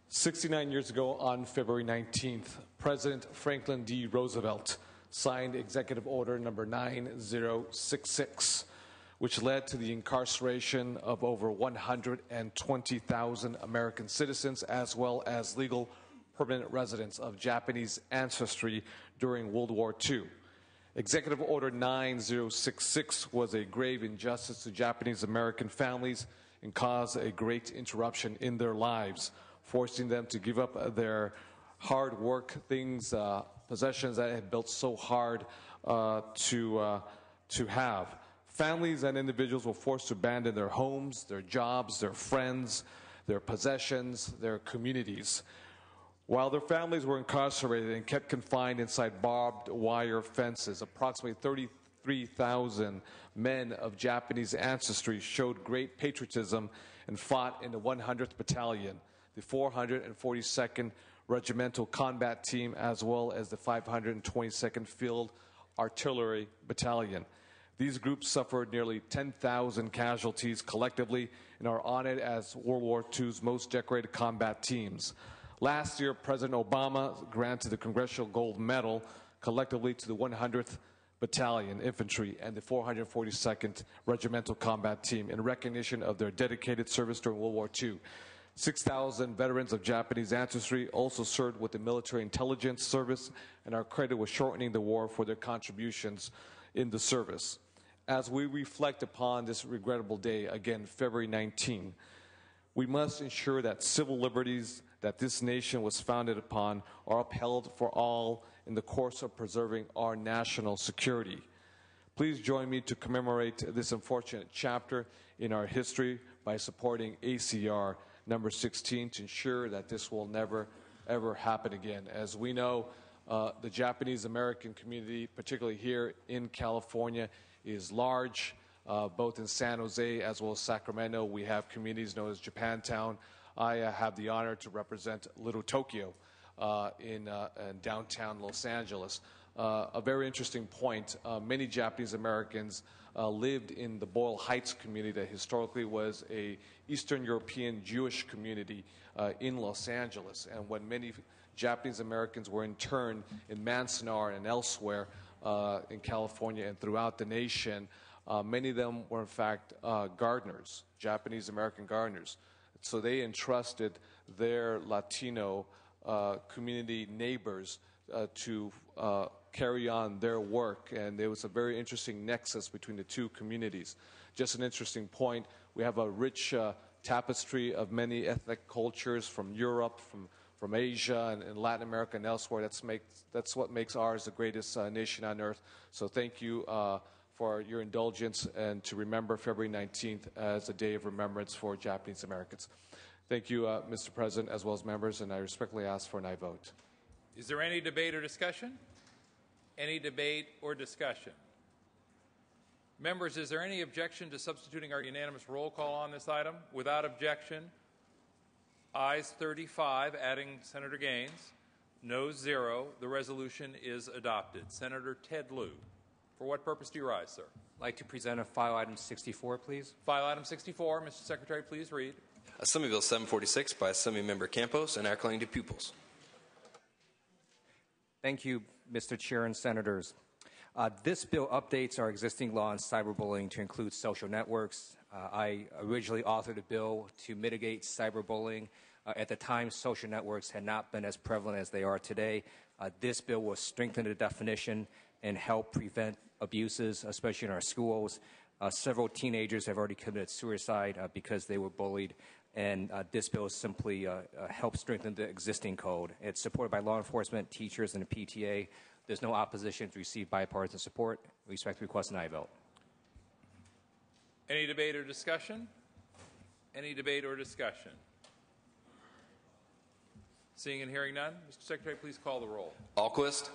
69 years ago on February 19th, President Franklin D. Roosevelt signed Executive Order number 9066, which led to the incarceration of over 120,000 American citizens as well as legal permanent residents of Japanese ancestry during World War II. Executive Order 9066 was a grave injustice to Japanese American families and caused a great interruption in their lives, forcing them to give up their hard work, things, possessions that had built so hard to have. Families and individuals were forced to abandon their homes, their jobs, their friends, their possessions, their communities. While their families were incarcerated and kept confined inside barbed wire fences, approximately 33,000 men of Japanese ancestry showed great patriotism and fought in the 100th Battalion, the 442nd Regimental Combat Team, as well as the 522nd Field Artillery Battalion. These groups suffered nearly 10,000 casualties collectively and are honored as World War II's most decorated combat teams. Last year, President Obama granted the Congressional Gold Medal collectively to the 100th Battalion Infantry and the 442nd Regimental Combat Team in recognition of their dedicated service during World War II. 6,000 veterans of Japanese ancestry also served with the Military Intelligence Service and are credited with shortening the war for their contributions in the service. As we reflect upon this regrettable day, again, February 19, We must ensure that civil liberties that this nation was founded upon are upheld for all in the course of preserving our national security. Please join me to commemorate this unfortunate chapter in our history by supporting ACR number 16 to ensure that this will never, ever happen again. As we know, the Japanese American community, particularly here in California, is large. Both in San Jose as well as Sacramento, we have communities known as Japantown. I have the honor to represent Little Tokyo in downtown Los Angeles. A very interesting point, many Japanese Americans lived in the Boyle Heights community that historically was a Eastern European Jewish community in Los Angeles. And when many Japanese Americans were interned in Manzanar and elsewhere in California and throughout the nation, many of them were in fact gardeners, Japanese American gardeners. So they entrusted their Latino community neighbors to carry on their work, and there was a very interesting nexus between the two communities. Just an interesting point, we have a rich tapestry of many ethnic cultures from Europe, from Asia and Latin America and elsewhere. That's what makes ours the greatest nation on earth. So thank you for your indulgence and to remember February 19th as a day of remembrance for Japanese Americans. Thank you, Mr. President, as well as members, and I respectfully ask for an aye vote. Is there any debate or discussion? Any debate or discussion? Members, is there any objection to substituting our unanimous roll call on this item? Without objection, ayes 35, adding Senator Gaines, noes 0. The resolution is adopted. Senator Ted Lieu, for what purpose do you rise, sir? I'd like to present a file item 64, please. File item 64. Mr. Secretary, please read. Assembly Bill 746 by Assemblymember Campos and Acrolein de Pupils. Thank you, Mr. Chair and Senators. This bill updates our existing law on cyberbullying to include social networks. I originally authored a bill to mitigate cyberbullying. At the time, social networks had not been as prevalent as they are today. This bill will strengthen the definition and help prevent abuses, especially in our schools. Several teenagers have already committed suicide because they were bullied, and this bill simply helps strengthen the existing code. It's supported by law enforcement, teachers, and the PTA. There's no opposition to receive bipartisan support. We respectfully request an aye vote. Any debate or discussion? Any debate or discussion? Seeing and hearing none, Mr. Secretary, please call the roll. Alquist.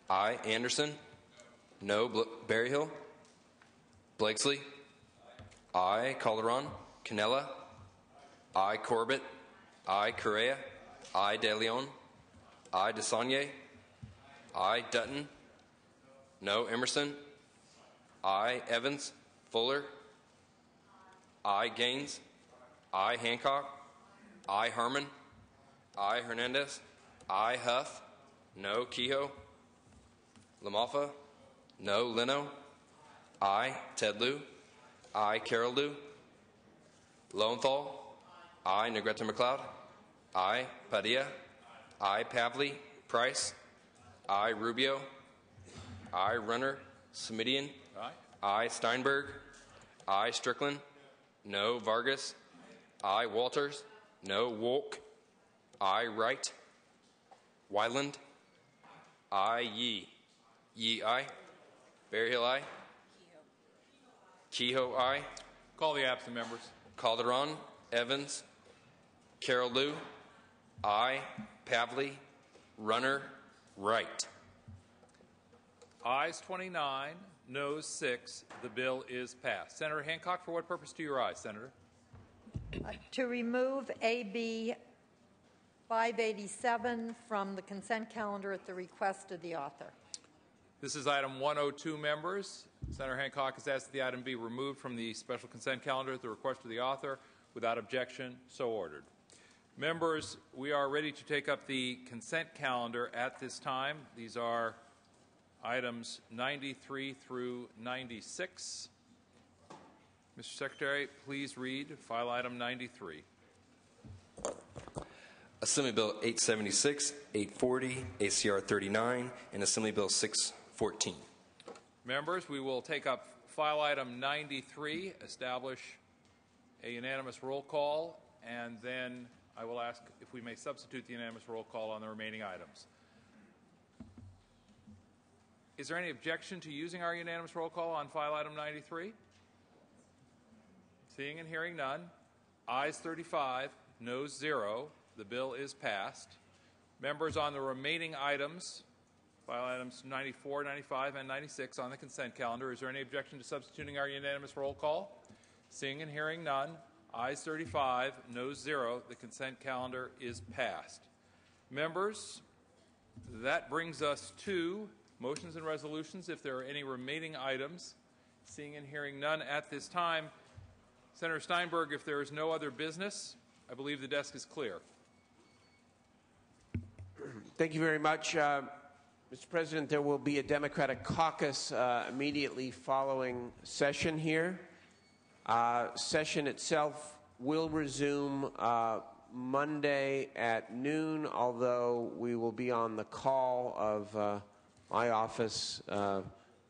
Aye. Anderson. No. Berryhill. Blakesley. Aye. Calderon. Canella. Aye. Corbett. Aye. Correa. Aye. De Leon. Aye. DeSaulnier. Aye. Dutton. No. Emerson. Aye. Evans. Fuller. Aye. Gaines. Aye. Hancock. Aye. Harmon. Aye. Hernandez. Aye. Huff. No. Kehoe. LaMalfa. No. Leno. Aye. Ted Lieu. Aye. Carol Lieu. Lowenthal. Aye. Negrete McLeod. Aye. Padilla. Aye. Pavley. Price. Aye. Rubio. Aye. Runner. Smidian. Aye. Aye. Steinberg. Aye. Strickland. No. Vargas. Aye. Walters. No. Wolk. Aye. Wright. Wyland. Aye. Yee. Yee. Aye. Berryhill. Aye. Kehoe. Aye. Call the absent members. Calderon. Evans. Carol Lieu. Aye. Pavley. Runner. Wright. Ayes 29, noes 6. The bill is passed. Senator Hancock, for what purpose do you rise, Senator? To remove AB 587 from the consent calendar at the request of the author. This is item 102, members. Senator Hancock has asked that the item be removed from the special consent calendar at the request of the author. Without objection, so ordered. Members, we are ready to take up the consent calendar at this time. These are items 93 through 96. Mr. Secretary, please read file item 93. Assembly Bill 876, 840, ACR 39, and Assembly Bill 614. Members, we will take up file item 93, establish a unanimous roll call, and then I will ask if we may substitute the unanimous roll call on the remaining items. Is there any objection to using our unanimous roll call on file item 93? Seeing and hearing none. Ayes 35, noes 0. The bill is passed. Members, on the remaining items, file items 94, 95, and 96 on the consent calendar, is there any objection to substituting our unanimous roll call? Seeing and hearing none. Ayes 35, noes 0. The consent calendar is passed. Members, that brings us to motions and resolutions. If there are any remaining items, seeing and hearing none at this time, Senator Steinberg, if there is no other business, I believe the desk is clear. Thank you very much. Mr. President, there will be a Democratic caucus immediately following session here. Session itself will resume Monday at noon, although we will be on the call of my office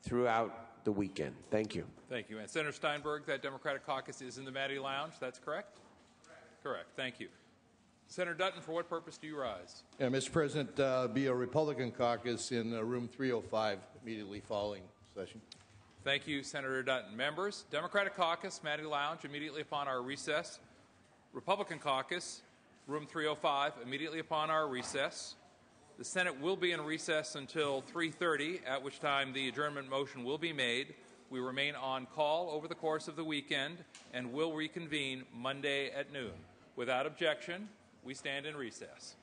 throughout the weekend. Thank you. Thank you. And Senator Steinberg, that Democratic caucus is in the Maddie Lounge. That's correct? Correct. Thank you. Senator Dutton, for what purpose do you rise? Yeah, Mr. President, be a Republican caucus in room 305 immediately following session. Thank you, Senator Dutton. Members, Democratic caucus, Maddie Lounge, immediately upon our recess. Republican caucus, room 305, immediately upon our recess. The Senate will be in recess until 3:30, at which time the adjournment motion will be made. We remain on call over the course of the weekend and will reconvene Monday at noon. Without objection, we stand in recess.